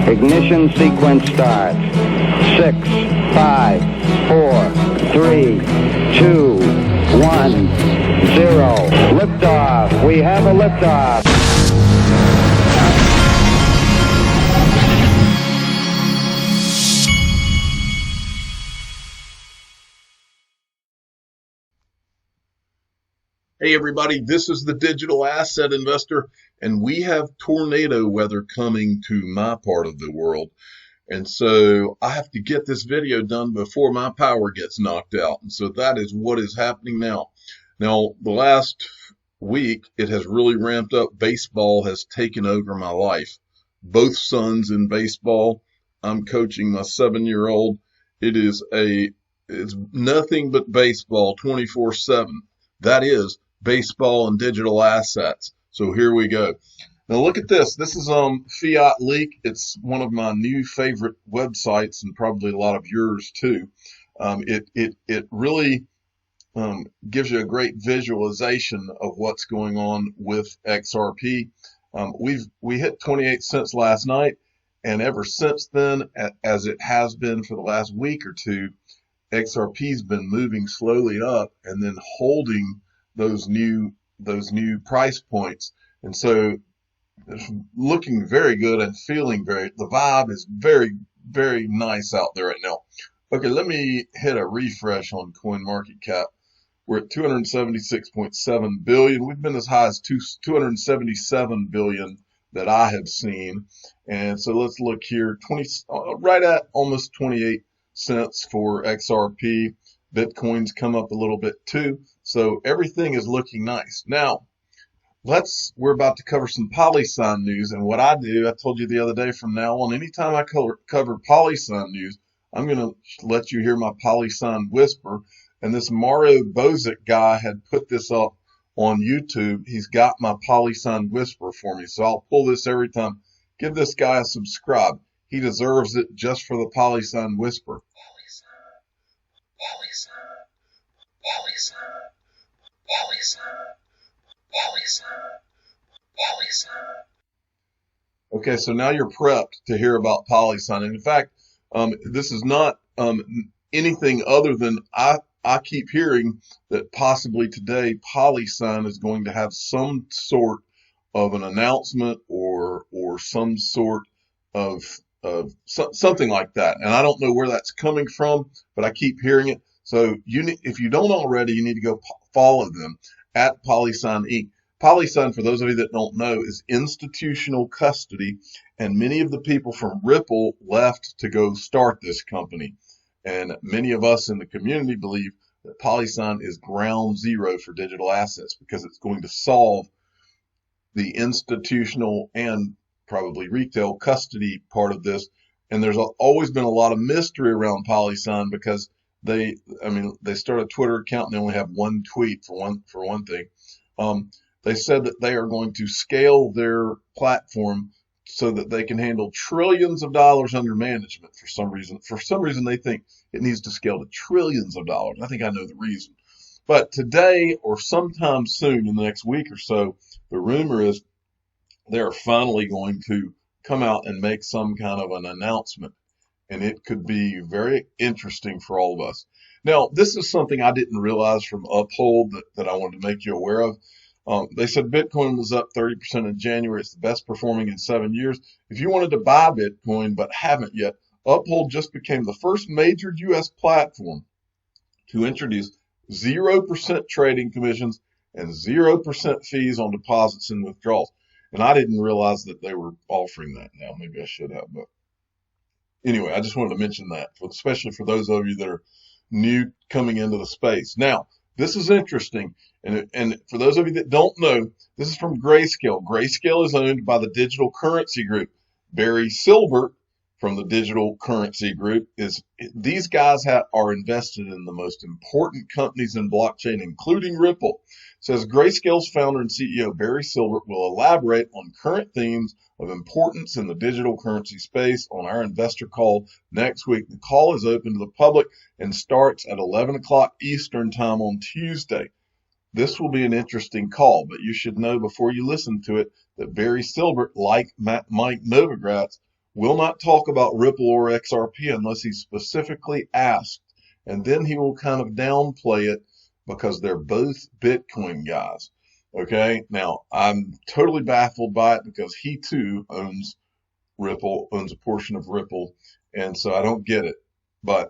Ignition sequence starts. 6, 5, 4, 3, 2, 1, 0. Liftoff. We have a liftoff. Hey everybody, this is the Digital Asset Investor, and we have tornado weather coming to my part of the world. And so I have to get this video done before my power gets knocked out. And so that is what is happening now. Now, the last week, it has really ramped up. Baseball has taken over my life. Both sons in baseball. I'm coaching my 7-year-old. It's nothing but baseball 24/7. That is baseball and digital assets. So here we go. Now look at this. This is Fiat Leak. It's one of my new favorite websites and probably a lot of yours too. It really gives you a great visualization of what's going on with XRP. We hit 28 cents last night, and ever since then, as it has been for the last week or two, XRP's been moving slowly up and then holding those new price points. And so it's looking very good and feeling the vibe is very, very nice out there right now. Okay, let me hit a refresh on CoinMarketCap. We're at 276.7 billion. We've been as high as 277 billion that I have seen. And so let's look here, right at almost 28 cents for XRP. Bitcoin's come up a little bit too. So everything is looking nice. Now, we're about to cover some Polysign news. And what I do, I told you the other day, from now on, anytime I cover Polysign news, I'm going to let you hear my Polysign whisper. And this Mario Bozic guy had put this up on YouTube. He's got my Polysign whisper for me. So I'll pull this every time. Give this guy a subscribe. He deserves it just for the Polysign whisper. Okay, so now you're prepped to hear about Polysign. And in fact, this is not anything other than I keep hearing that possibly today Polysign is going to have some sort of an announcement or some sort of something like that. And I don't know where that's coming from, but I keep hearing it. So if you don't already, you need to go follow them at Polysign Inc. Polysign, for those of you that don't know, is institutional custody, and many of the people from Ripple left to go start this company. And many of us in the community believe that Polysign is ground zero for digital assets because it's going to solve the institutional and probably retail custody part of this. And there's always been a lot of mystery around Polysign because they start a Twitter account and they only have one tweet for one thing. They said that they are going to scale their platform so that they can handle trillions of dollars under management for some reason. For some reason, they think it needs to scale to trillions of dollars. I think I know the reason. But today or sometime soon in the next week or so, the rumor is they're finally going to come out and make some kind of an announcement. And it could be very interesting for all of us. Now, this is something I didn't realize from Uphold that I wanted to make you aware of. They said Bitcoin was up 30% in January. It's the best performing in 7 years. If you wanted to buy Bitcoin but haven't yet, Uphold just became the first major U.S. platform to introduce 0% trading commissions and 0% fees on deposits and withdrawals. And I didn't realize that they were offering that now. Maybe I should have, but anyway, I just wanted to mention that, especially for those of you that are new coming into the space. Now, this is interesting. And for those of you that don't know, this is from Grayscale. Grayscale is owned by the Digital Currency Group. Barry Silbert from the Digital Currency Group these guys are invested in the most important companies in blockchain, including Ripple. Says Grayscale's founder and CEO Barry Silbert will elaborate on current themes of importance in the digital currency space on our investor call next week. The call is open to the public and starts at 11 o'clock Eastern time on Tuesday. This will be an interesting call, but you should know before you listen to it that Barry Silbert, like Mike Novogratz, will not talk about Ripple or XRP unless he's specifically asked. And then he will kind of downplay it because they're both Bitcoin guys. Okay. Now, I'm totally baffled by it because he too owns Ripple, owns a portion of Ripple. And so I don't get it. But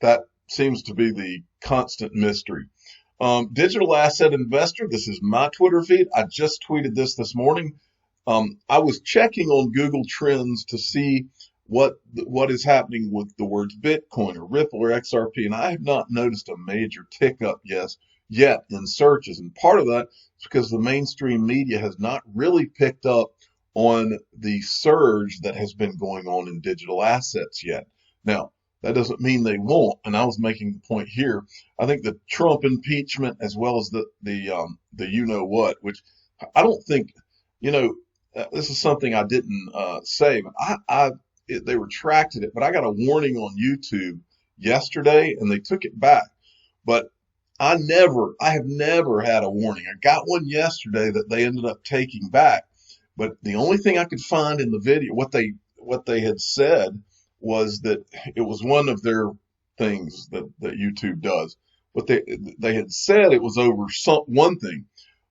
that seems to be the constant mystery. Digital asset investor. This is my Twitter feed. I just tweeted this morning. I was checking on Google Trends to see what is happening with the words Bitcoin or Ripple or XRP, and I have not noticed a major tick up yet in searches. And part of that is because the mainstream media has not really picked up on the surge that has been going on in digital assets yet. Now, that doesn't mean they won't. And I was making the point here. I think the Trump impeachment, as well as the you know what, which I don't think, this is something I didn't say, but they retracted it. But I got a warning on YouTube yesterday, and they took it back. But I have never had a warning. I got one yesterday that they ended up taking back. But the only thing I could find in the video, what they had said, was that it was one of their things that YouTube does. What they had said it was over one thing,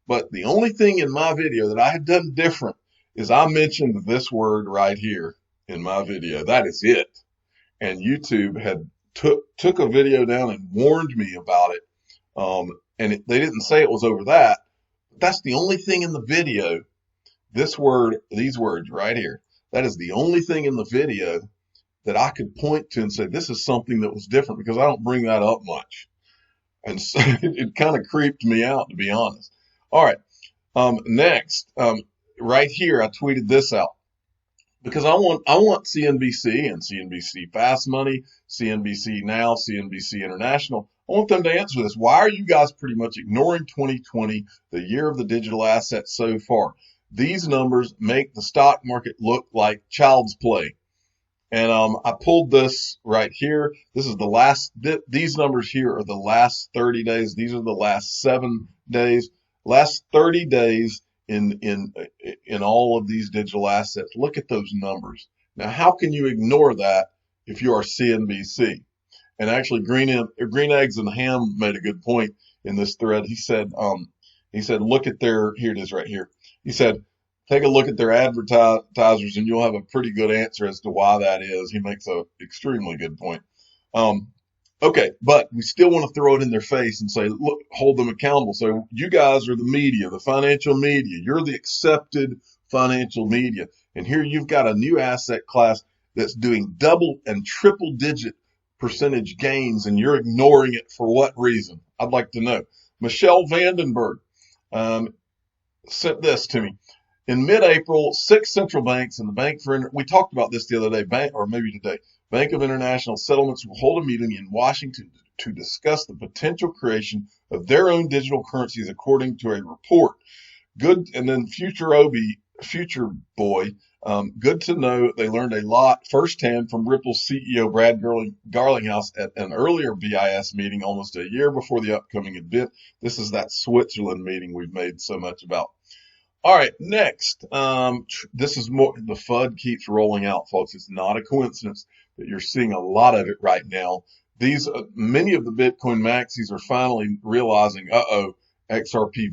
but the only thing in my video that I had done different is I mentioned this word right here in my video. That is it. And YouTube had took a video down and warned me about it. They didn't say it was over that. But that's the only thing in the video. These words right here. That is the only thing in the video that I could point to and say, this is something that was different, because I don't bring that up much. And so it kind of creeped me out, to be honest. All right. Next, right here, I tweeted this out because I want CNBC and CNBC Fast Money, CNBC Now, CNBC International. I want them to answer this. Why are you guys pretty much ignoring 2020, the year of the digital asset so far? These numbers make the stock market look like child's play. And I pulled this right here. This is the last, these numbers here are the last 30 days. These are the last 7 days. Last 30 days in all of these digital assets. Look at those numbers. Now, how can you ignore that if you are CNBC? And actually, Green Eggs and Ham made a good point in this thread. He said, look at here it is right here. He said, take a look at their advertisers and you'll have a pretty good answer as to why that is. He makes an extremely good point. Okay, but we still want to throw it in their face and say, look, hold them accountable. So you guys are the media, the financial media. You're the accepted financial media. And here you've got a new asset class that's doing double and triple digit percentage gains, and you're ignoring it for what reason? I'd like to know. Michelle Vandenberg sent this to me. In mid-April, 6 central banks and the we talked about this the other day, or maybe today, Bank of International Settlements will hold a meeting in Washington to discuss the potential creation of their own digital currencies, according to a report. Good, and then Future Boy, good to know they learned a lot firsthand from Ripple's CEO Brad Garlinghouse at an earlier BIS meeting almost a year before the upcoming event. This is that Switzerland meeting we've made so much about. All right, next, this is more, the FUD keeps rolling out, folks. It's not a coincidence that you're seeing a lot of it right now. Many of the Bitcoin maxis are finally realizing, XRP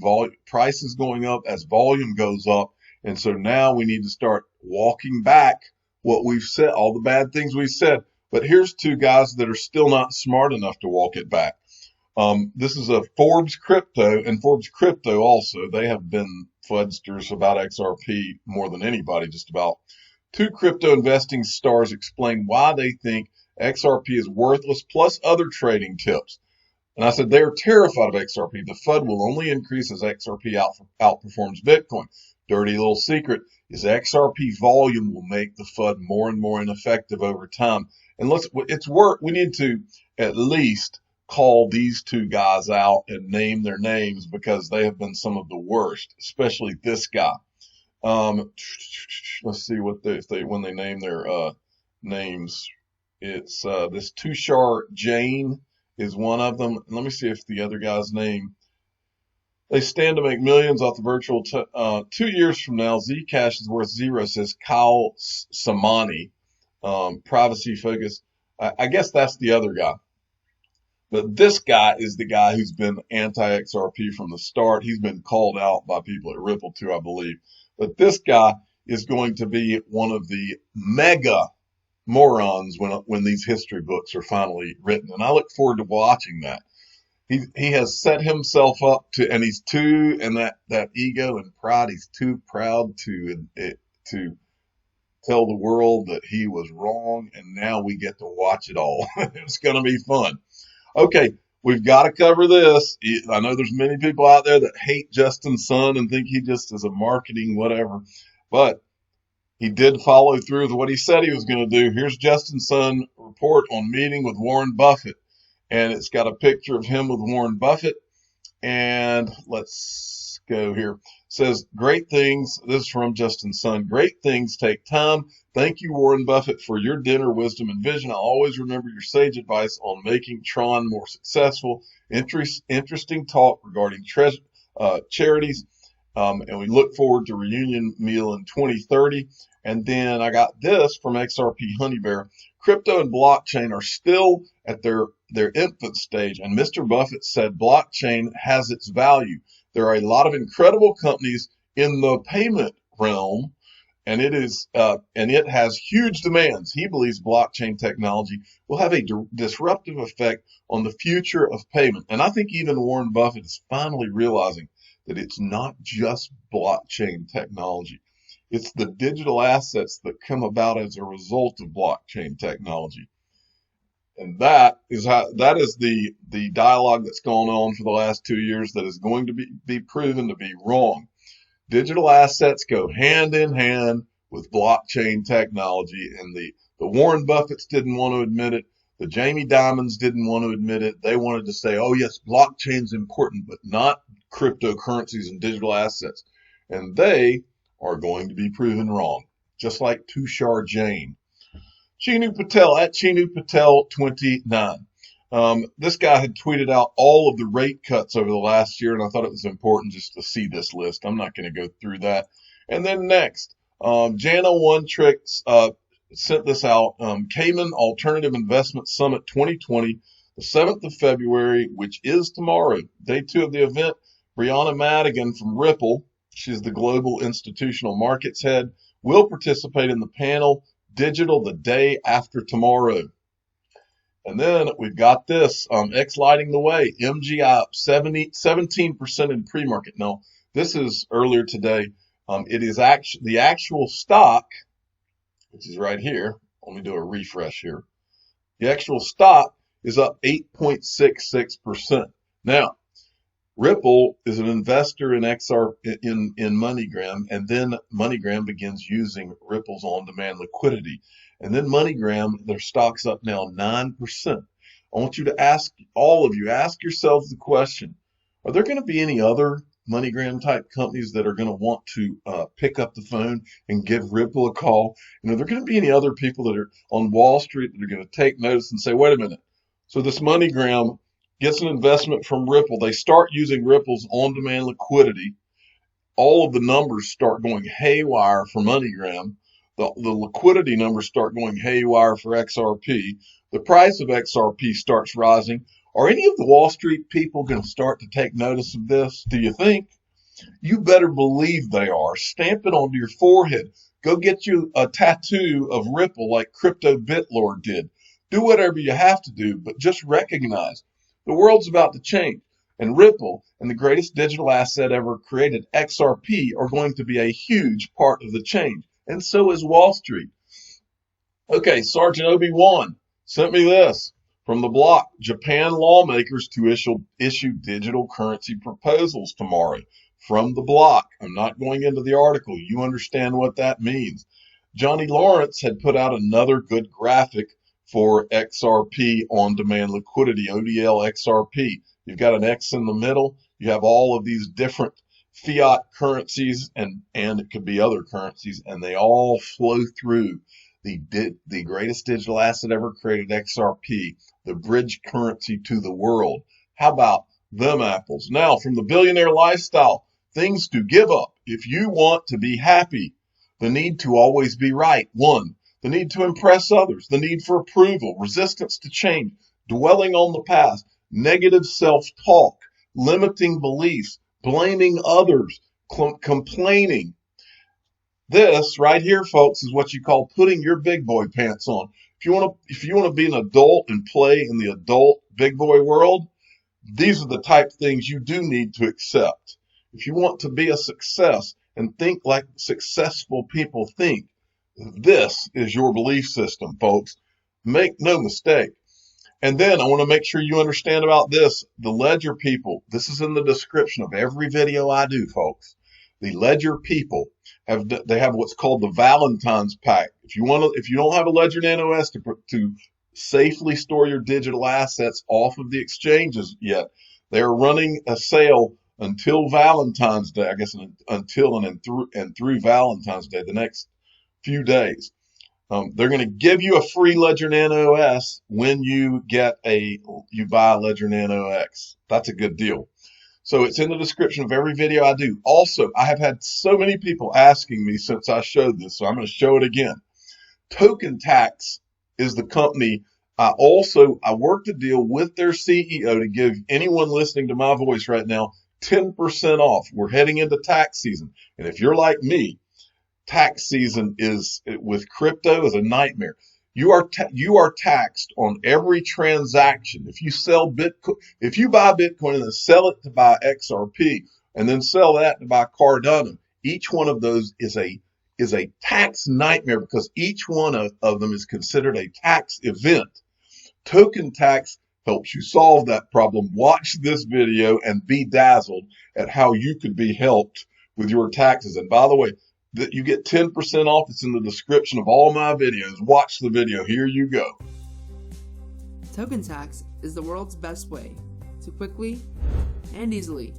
price is going up as volume goes up. And so now we need to start walking back what we've said, all the bad things we've said. But here's two guys that are still not smart enough to walk it back. This is a Forbes Crypto, and Forbes Crypto also, they have been FUDsters about XRP more than anybody, just about. Two crypto investing stars explain why they think XRP is worthless, plus other trading tips. And I said, they're terrified of XRP. The FUD will only increase as XRP outperforms Bitcoin. Dirty little secret is XRP volume will make the FUD more and more ineffective over time. And we need to at least call these two guys out and name their names, because they have been some of the worst, especially this guy. Let's see what when they name their names. It's this Tushar Jain is one of them. Let me see if the other guy's name. They stand to make millions off the virtual. 2 years from now, Zcash is worth zero, says Kyle Samani. Privacy focused. I guess that's the other guy. But this guy is the guy who's been anti-XRP from the start. He's been called out by people at Ripple too, I believe. But this guy is going to be one of the mega morons when these history books are finally written. And I look forward to watching that. He has set himself up to, and he's too, and that ego and pride, he's too proud to tell the world that he was wrong, and now we get to watch it all. It's going to be fun. Okay, we've got to cover this. I know there's many people out there that hate Justin Sun and think he just is a marketing whatever, but he did follow through with what he said he was going to do. Here's Justin Sun report on meeting with Warren Buffett, and it's got a picture of him with Warren Buffett. And let's go here. It says, great things. This is from Justin Sun. Great things take time. Thank you, Warren Buffett, for your dinner wisdom and vision. I always remember your sage advice on making Tron more successful. Interesting talk regarding charities. And we look forward to reunion meal in 2030. And then I got this from XRP Honey Bear. Crypto and blockchain are still at their infant stage, and Mr. Buffett said blockchain has its value. There are a lot of incredible companies in the payment realm, and it has huge demands. He believes blockchain technology will have a disruptive effect on the future of payment. And I think even Warren Buffett is finally realizing that it's not just blockchain technology. It's the digital assets that come about as a result of blockchain technology. And that is the dialogue that's gone on for the last 2 years that is going to be proven to be wrong. Digital assets go hand in hand with blockchain technology, and the Warren Buffetts didn't want to admit it. The Jamie Dimons didn't want to admit it. They wanted to say, oh yes, blockchain's important, but not cryptocurrencies and digital assets. And they are going to be proven wrong, just like Tushar Jain. Chinu Patel, at Chinu Patel 29. This guy had tweeted out all of the rate cuts over the last year, and I thought it was important just to see this list. I'm not going to go through that. And then next, Jana One Tricks sent this out. Cayman Alternative Investment Summit 2020, the 7th of February, which is tomorrow. Day 2 of the event. Brianna Madigan from Ripple, she's the global institutional markets head, will participate in the panel Digital the Day After Tomorrow. And then we've got this, X Lighting the Way, MGI up 17% in pre-market. Now, this is earlier today. It is the actual stock, which is right here. Let me do a refresh here. The actual stock is up 8.66%. Now, Ripple is an investor in in MoneyGram, and then MoneyGram begins using Ripple's on-demand liquidity. And then MoneyGram, their stock's up now 9%. I want you to ask yourselves the question, are there going to be any other MoneyGram type companies that are going to want to pick up the phone and give Ripple a call? And are there going to be any other people that are on Wall Street that are going to take notice and say, wait a minute, so this MoneyGram gets an investment from Ripple. They start using Ripple's on-demand liquidity. All of the numbers start going haywire for MoneyGram. The liquidity numbers start going haywire for XRP. The price of XRP starts rising. Are any of the Wall Street people going to start to take notice of this? Do you think? You better believe they are. Stamp it onto your forehead. Go get you a tattoo of Ripple like Crypto BitLord did. Do whatever you have to do, but just recognize the world's about to change, and Ripple and the greatest digital asset ever created, XRP, are going to be a huge part of the change, and so is Wall Street. Okay, Sergeant Obi-Wan sent me this from the block. Japan lawmakers to issue digital currency proposals tomorrow. From the block. I'm not going into the article. You understand what that means. Johnny Lawrence had put out another good graphic for XRP on-demand liquidity, ODL XRP. You've got an X in the middle. You have all of these different fiat currencies, and it could be other currencies, and they all flow through the greatest digital asset ever created, XRP, the bridge currency to the world. How about them apples. Now, from the billionaire lifestyle, things to give up if you want to be happy. The need to always be right. 1. The need to impress others. The need for approval. Resistance to change. Dwelling on the past. Negative self-talk. Limiting beliefs. Blaming others. Complaining. This right here, folks, is what you call putting your big boy pants on. If you want to be an adult and play in the adult big boy world, these are the type of things you do need to accept. If you want to be a success and think like successful people think, this is your belief system, folks. Make no mistake. And then I want to make sure you understand about this. The ledger people, this is in the description of every video I do, folks. The ledger people have what's called the Valentine's Pack. If you don't have a Ledger Nano S to safely store your digital assets off of the exchanges yet, they are running a sale until Valentine's Day. I guess until and through Valentine's Day, the next few days. They're going to give you a free Ledger Nano S when you buy a Ledger Nano X. That's a good deal. So it's in the description of every video I do. Also, I have had so many people asking me since I showed this, so I'm going to show it again. Token Tax is the company. I worked a deal with their CEO to give anyone listening to my voice right now 10% off. We're heading into tax season. And if you're like me, tax season with crypto is a nightmare. You are taxed on every transaction. If you sell Bitcoin, if you buy Bitcoin and then sell it to buy XRP and then sell that to buy Cardano, each one of those is a tax nightmare because each one of them is considered a tax event. Token Tax helps you solve that problem. Watch this video and be dazzled at how you could be helped with your taxes. And by the way, that you get 10% off. It's in the description of all my videos. Watch the video. Here you go. Token Tax is the world's best way to quickly and easily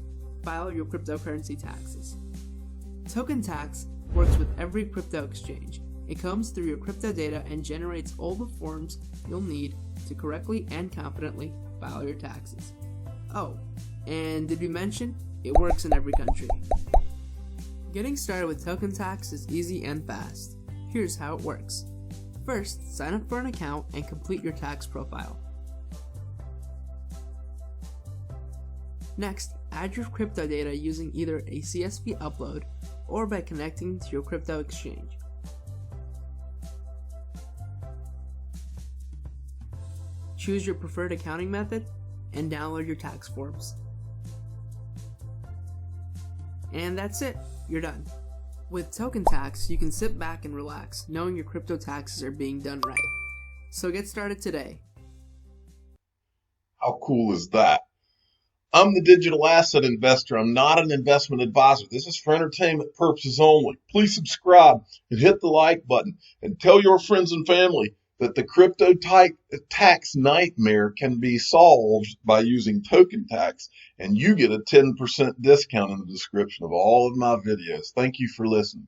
file your cryptocurrency taxes. Token Tax works with every crypto exchange. It comes through your crypto data and generates all the forms you'll need to correctly and confidently file your taxes. Oh, and did we mention it works in every country? Getting started with Token Tax is easy and fast. Here's how it works. First, sign up for an account and complete your tax profile. Next, add your crypto data using either a CSV upload or by connecting to your crypto exchange. Choose your preferred accounting method and download your tax forms. And that's it. You're done. With Token Tax, you can sit back and relax, knowing your crypto taxes are being done right. So get started today. How cool is that? I'm the digital asset investor. I'm not an investment advisor. This is for entertainment purposes only. Please subscribe and hit the like button and tell your friends and family that the crypto tax nightmare can be solved by using Token Tax, and you get a 10% discount in the description of all of my videos. Thank you for listening.